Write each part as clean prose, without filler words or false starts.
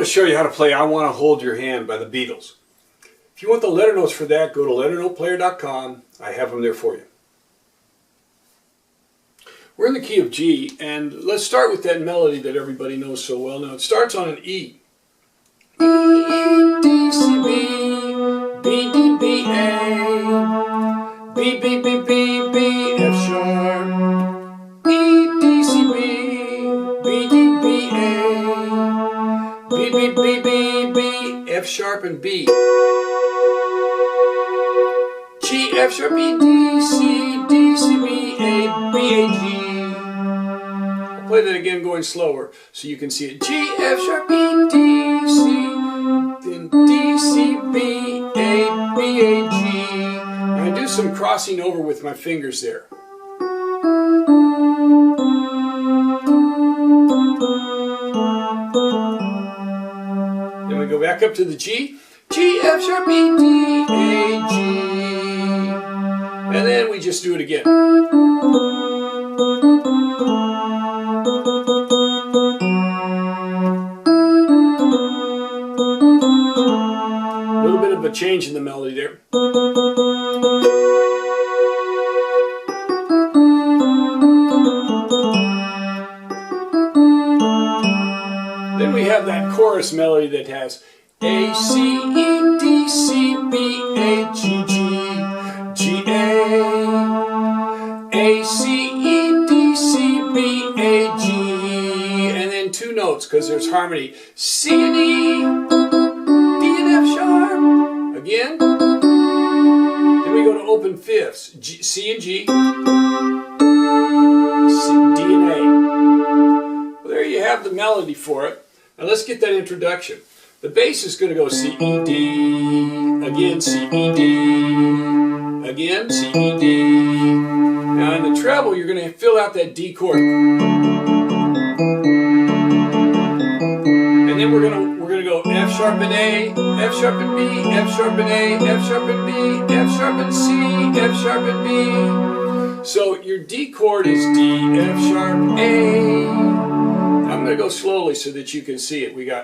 Show you how to play I Want to Hold Your Hand by the Beatles. If you want the letter notes for that, go to LetterNotePlayer.com. I have them there for you. We're in the key of G, and let's start with that melody that everybody knows so well. Now it starts on an E. E, D, C, B, B, D, B, A, B, B, B, B, B, F sharp, E, D, C, B, B, D, B, A, B, B, B, B, B, F sharp and B. G, F sharp, E, D, C, D, C, B, A, B, A, G. I'll play that again going slower so you can see it. G, F sharp, E, D, C, then D, C, B, A, B, A, G. And I do some crossing over with my fingers there. Then we go back up to the G, G, F sharp, E, D, A, G, and then we just do it again. A little bit of a change in the melody there. Then we have that chorus melody that has A, C, E, D, C, B, A, G, G, G, A, C, E, D, C, B, A, G, and then two notes because there's harmony. C and E, D and F sharp, again. Then we go to open fifths, G, C and G, C, D and A. Well, there you have the melody for it. Now let's get that introduction. The bass is going to go C, E, D, again C, E, D, again C, E, D. Now in the treble you're going to fill out that D chord. And then we're going to go F sharp and A, F sharp and B, F sharp and A, F sharp and B, F sharp and C, F sharp and B. So your D chord is D, F sharp, A. I'm going to go slowly so that you can see it. We got,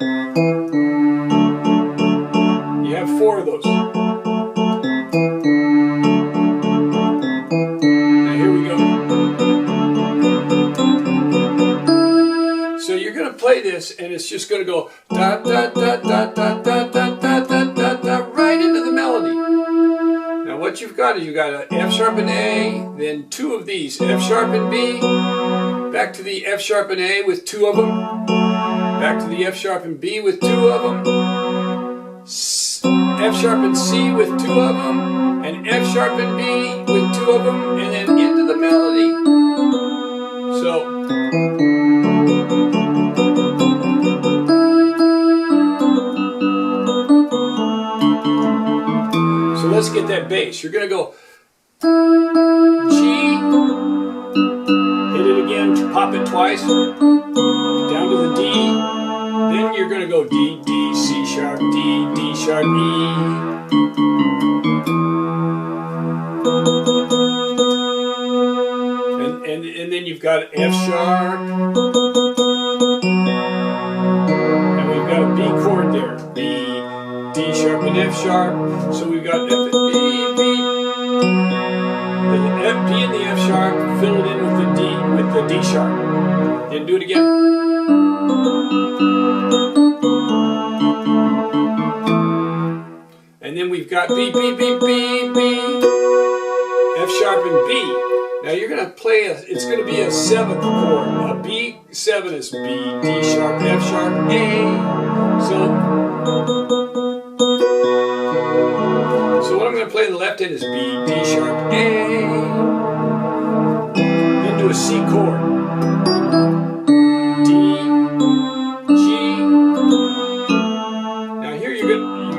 you have four of those. Now here we go. So you're going to play this and it's just going to go da da da da da da da da da da da right into the melody. Now what you've got is you've got an F sharp and A, then two of these, F sharp and B, back to the F sharp and A with two of them, back to the F sharp and B with two of them, F sharp and C with two of them, and F sharp and B with two of them, and then into the melody. So let's get that bass. You're going to go G, hit it again, pop it twice, down to the D, then you're going to go D, D, C sharp, D, D sharp, E. And then you've got F sharp, and we've got a B chord there, B, D sharp and F sharp, so we've got F and B, B, the F, B and the F sharp, fill it in with the D sharp, then do it again. And then we've got B, B, B, B, B, F sharp and B. Now you're going to play, it's going to be a seventh chord. A B7 is B, D sharp, F sharp, A. So what I'm going to play in the left hand is B, D sharp, A. Then do a C chord. D, G. Now here you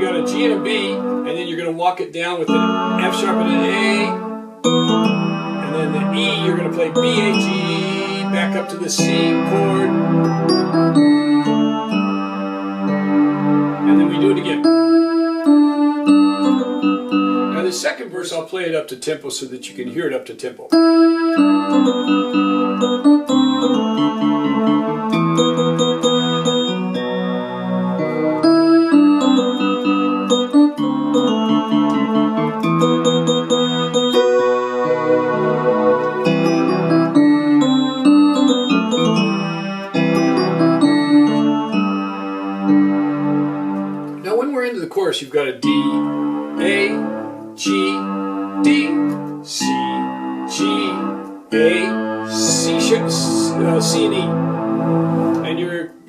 got a G and a B, and then you're going to walk it down with an F sharp and an A. And then the E, you're going to play B, A, G, back up to the C chord. second verse, I'll play it up to tempo so that you can hear it up to tempo. Now when we're into the chorus, you've got a D, A, G, D, C, G, A, C, C and E. And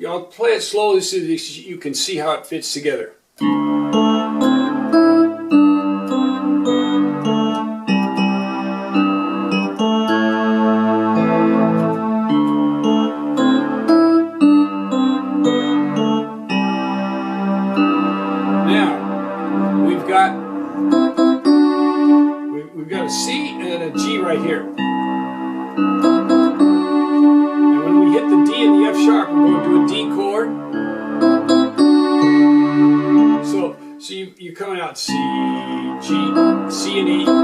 I'll play it slowly so that you can see how it fits together. We've got a C and a G right here. And when we hit the D and the F sharp, we're going to do a D chord. So you're coming out C, G, C and E. Then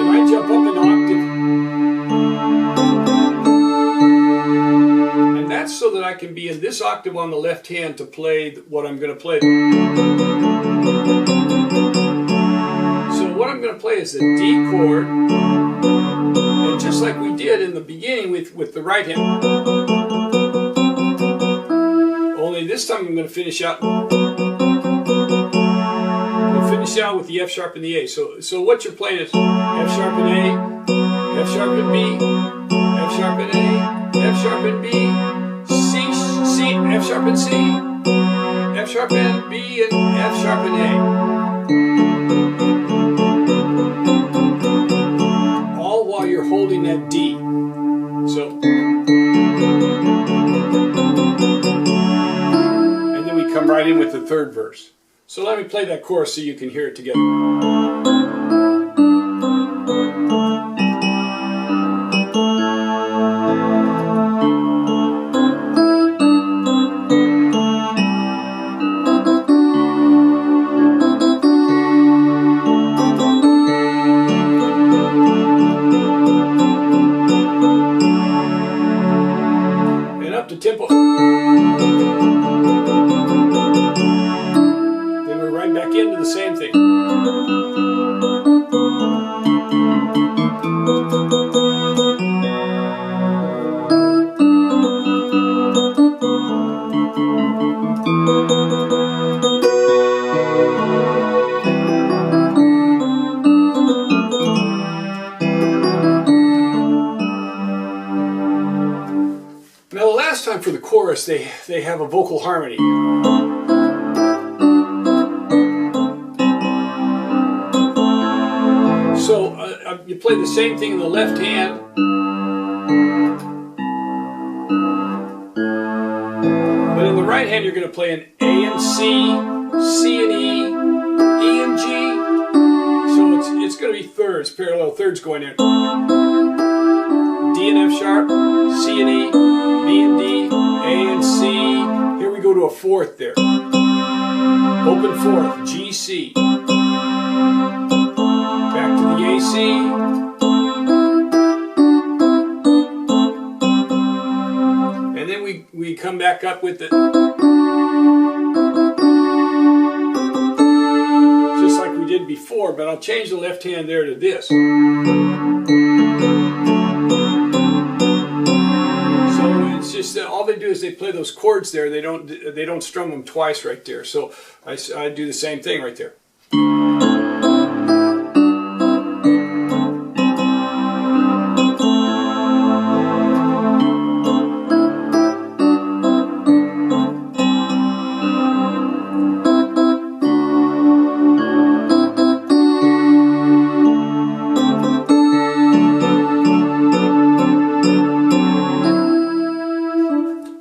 I jump up an octave. And that's so that I can be in this octave on the left hand to play what I'm going to play. So what I'm going to play is the D chord, and just like we did in the beginning with the right hand. Only this time I'm going to finish out. We'll finish out with the F sharp and the A. So what you're playing is F sharp and A, F sharp and B, F sharp and A, F sharp and B, C, F sharp and C, F sharp and B, and F sharp and A. All while you're holding that D. So, and then we come right in with the third verse. So let me play that chorus so you can hear it together. Tempo. Then we're right back into the same thing. Now the last time for the chorus, they have a vocal harmony. So you play the same thing in the left hand. But in the right hand, you're going to play an A and C, C and E, E and G. So it's going to be thirds, parallel thirds going in. D and F sharp, C and E, B and D, A and C. Here we go to a fourth there. Open fourth, G, C. Back to the A, C. And then we come back up with it. Just like we did before, but I'll change the left hand there to this. It's just that all they do is they play those chords there. They don't strum them twice right there. So I do the same thing right there.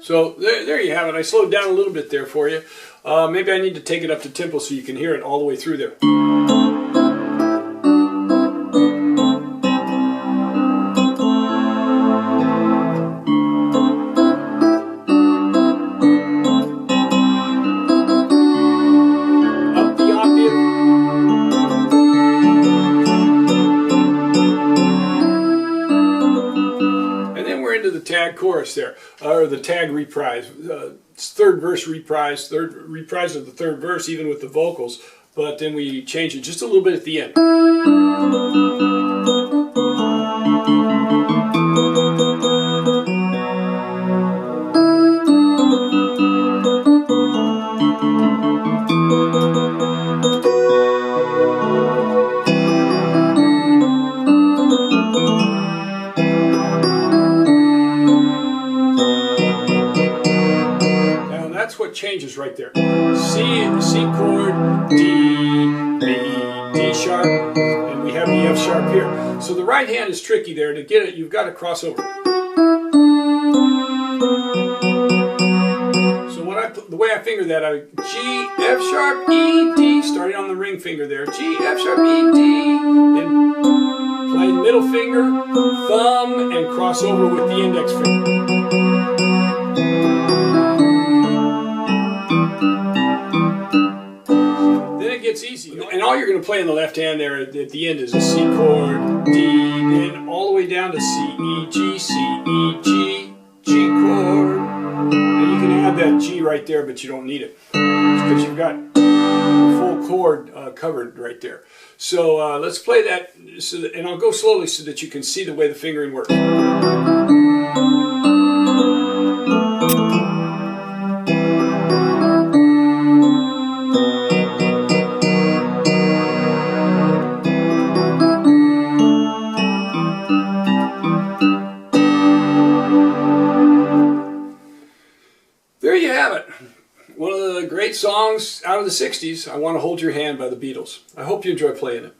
So there you have it. I slowed down a little bit there for you. Maybe I need to take it up to tempo so you can hear it all the way through there. Up the octave. the tag chorus there, or the tag reprise. Third verse reprise, third reprise of the third verse, even with the vocals, but then we change it just a little bit at the end. That's what changes right there. C chord, D, B, D sharp, and we have the F sharp here. So the right hand is tricky there. To get it, you've got to cross over. So the way I finger that, G, F sharp, E, D, starting on the ring finger there. G, F sharp, E, D, then play middle finger, thumb, and cross over with the index finger. It's easy, and all you're going to play in the left hand there at the end is a C chord, D, then all the way down to C, E, G, G chord. And you can add that G right there, but you don't need it because you've got the full chord covered right there. So let's play that, and I'll go slowly so that you can see the way the fingering works. There you have it. One of the great songs out of the 60s, I Want to Hold Your Hand by the Beatles. I hope you enjoy playing it.